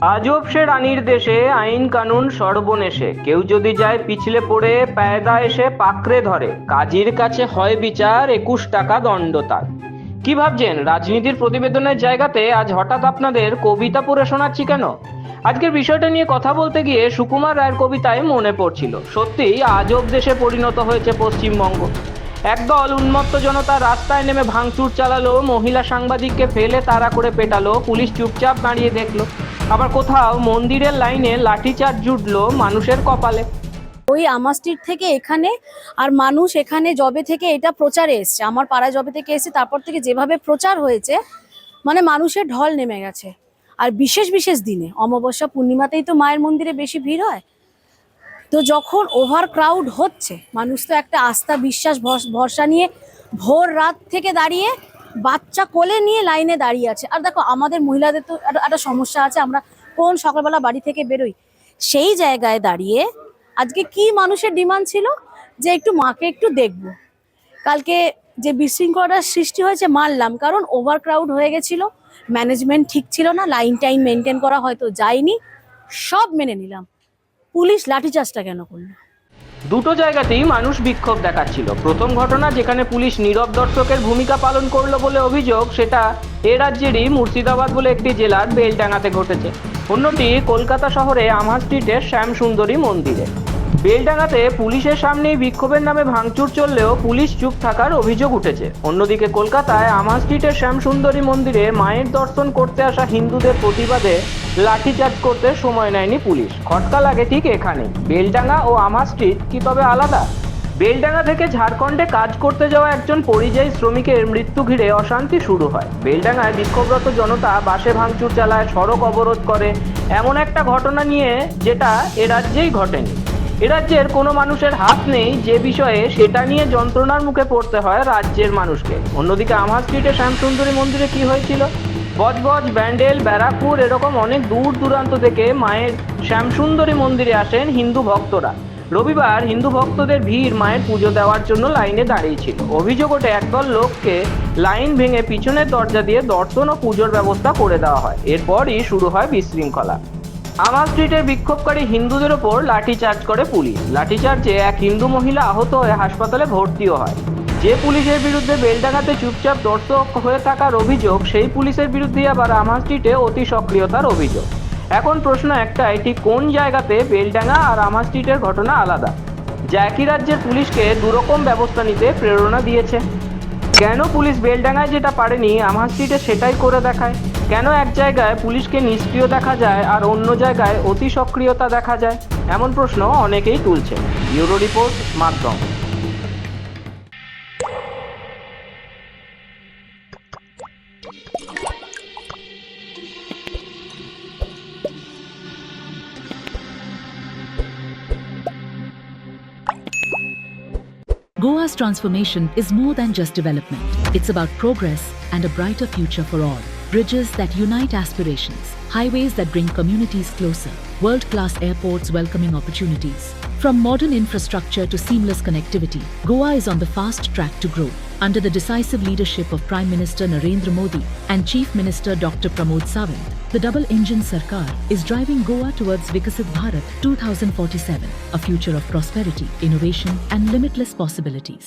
আজব সে রানীর দেশে আইন কানুন সর্বনেশে, কেউ যদি যায় পিছলে পড়ে পায়দা এসে পাকড়ে ধরে, কাজীর কাছে হয় বিচার 21 টাকা দণ্ড তার। কি ভাবছেন রাজনীতির প্রতিবেদনের জায়গাতে আজ হঠাৎ আপনাদের কবিতা পড়ে শোনাচ্ছি কেন? আজকের বিষয়টা নিয়ে কথা বলতে গিয়ে সুকুমার রায়ের কবিতায় মনে পড়ছিল, সত্যিই আজব দেশে পরিণত হয়েছে পশ্চিমবঙ্গ। একদল উন্মত্ত জনতা রাস্তায় নেমে ভাঙচুর চালালো, মহিলা সাংবাদিককে ফেলে তাড়া করে পেটালো, পুলিশ চুপচাপ দাঁড়িয়ে দেখলো। আবার কোথাও মন্দিরের লাইনে লাঠিচার্জ জুটলো মানুষের কপালে। ওই আমার স্ট্রিট থেকে এখানে, আর মানুষ এখানে জবে থেকে এটা প্রচারে এসছে, আমার পাড়ায় জবে থেকে এসছে, তারপর থেকে যেভাবে প্রচার হয়েছে, মানে মানুষের ঢল নেমে গেছে। আর বিশেষ বিশেষ দিনে অমাবস্যা পূর্ণিমাতেই তো মায়ের মন্দিরে বেশি ভিড় হয়। তো যখন ওভার ক্রাউড হচ্ছে, মানুষ তো একটা আস্থা বিশ্বাস ভরসা নিয়ে ভোর রাত থেকে দাঁড়িয়ে বাচ্চা কোলে নিয়ে লাইনে দাঁড়িয়ে আছে। আর দেখো আমাদের মহিলাদের তো একটা সমস্যা আছে, আমরা কোন সকালবেলা বাড়ি থেকে বেরোই, সেই জায়গায় দাঁড়িয়ে আজকে কি মানুষের ডিমান্ড ছিল যে একটু মাকে একটু দেখব। কালকে যে বিশৃঙ্খলার সৃষ্টি হয়েছে মানলাম, কারণ ওভার ক্রাউড হয়ে গেছিল, ম্যানেজমেন্ট ঠিক ছিল না, লাইন টাইম মেনটেন করা হয়তো যায়নি, সব মেনে নিলাম। পুলিশ লাঠিচার্জটা কেন করলো? দুটো জায়গাতেই মানুষ বিক্ষোভ দেখাচ্ছিল। প্রথম ঘটনা যেখানে পুলিশ নীরব দর্শকের ভূমিকা পালন করলো বলে অভিযোগ, সেটা এ রাজ্যেরই মুর্শিদাবাদ বলে একটি জেলার বেলডাঙাতে ঘটেছে। অন্যটি কলকাতা শহরে আমহা স্ট্রিটের শ্যামসুন্দরী মন্দিরে। বেলডাঙাতে পুলিশের সামনেই বিক্ষোভের নামে ভাঙচুর চললেও পুলিশ চুপ থাকার অভিযোগ উঠেছে। অন্যদিকে কলকাতায় আমহা স্ট্রিটের শ্যামসুন্দরী মন্দিরে মায়ের দর্শন করতে আসা হিন্দুদের প্রতিবাদে লাঠিচার্জ করতে সময় নেয়নি পুলিশ। খটকা লাগে ঠিক এখানে, বেলডাঙা ও আমহা স্ট্রিট কি তবে আলাদা? বেলডাঙা থেকে ঝাড়খণ্ডে কাজ করতে যাওয়া একজন পরিযায়ী শ্রমিকের মৃত্যু ঘিরে অশান্তি শুরু হয়। বেলডাঙায় বিক্ষোভরত জনতা বাসে ভাঙচুর চালায়, সড়ক অবরোধ করে, এমন একটা ঘটনা নিয়ে যেটা এ রাজ্যেই ঘটেনি। এ রাজ্যের কোনো মানুষের হাত নেই যে বিষয়ে সেটা নিয়ে যন্ত্রণার মুখে পড়তে হয় রাজ্যের মানুষকে। অন্যদিকে আমহা স্ট্রিটে শ্যামসুন্দরী মন্দিরে কি হয়েছিল? বজবজ, ব্যান্ডেল, ব্যারাকপুর এরকম অনেক দূর দূরান্ত থেকে মায়ের শ্যামসুন্দরী মন্দিরে আসেন হিন্দু ভক্তরা। রবিবার হিন্দু ভক্তদের ভিড় মায়ের পুজো দেওয়ার জন্য লাইনে দাঁড়িয়েছিল। অভিযোগ ওঠে একদল লোককে লাইন ভেঙে পিছনের দরজা দিয়ে দর্শন ও পুজোর ব্যবস্থা করে দেওয়া হয়। এরপরই শুরু হয় বিশৃঙ্খলা। আমহা স্ট্রিটের বিক্ষোভকারী হিন্দুদের ওপর লাঠিচার্জ করে পুলিশ। লাঠিচার্জে এক হিন্দু মহিলা আহত হয়ে হাসপাতালে ভর্তিও হয়। যে পুলিশের বিরুদ্ধে বেলডাঙাতে চুপচাপ দর্শক হয়ে থাকার অভিযোগ, সেই পুলিশের বিরুদ্ধে আবার আমহা স্ট্রিটে অতি সক্রিয়তার অভিযোগ। এখন প্রশ্ন একটাই, ঠিক কোন জায়গাতে বেলডাঙা আর আমহা স্ট্রিটের ঘটনা আলাদা, যা একই রাজ্যের পুলিশকে দুরকম ব্যবস্থা নিতে প্রেরণা দিয়েছে? কেন পুলিশ বেলডাঙায় যেটা পারেনি আমহা স্ট্রিটে সেটাই করে দেখায়? কেন এক জায়গায় পুলিশকে নিষ্ক্রিয় দেখা যায় আর অন্য জায়গায় অতি সক্রিয়তা দেখা যায়? এমন প্রশ্ন অনেকেই তুলছে। ব্যুরো রিপোর্ট, মাধ্যম। Goa's transformation is more than just development. It's about progress and a brighter future for all. Bridges that unite aspirations, highways that bring communities closer, world-class airports welcoming opportunities. From modern infrastructure to seamless connectivity, Goa is on the fast track to grow. Under the decisive leadership of Prime Minister Narendra Modi and Chief Minister Dr. Pramod Sawant, the double-engine Sarkar is driving Goa towards Vikasit Bharat 2047, a future of prosperity, innovation and limitless possibilities.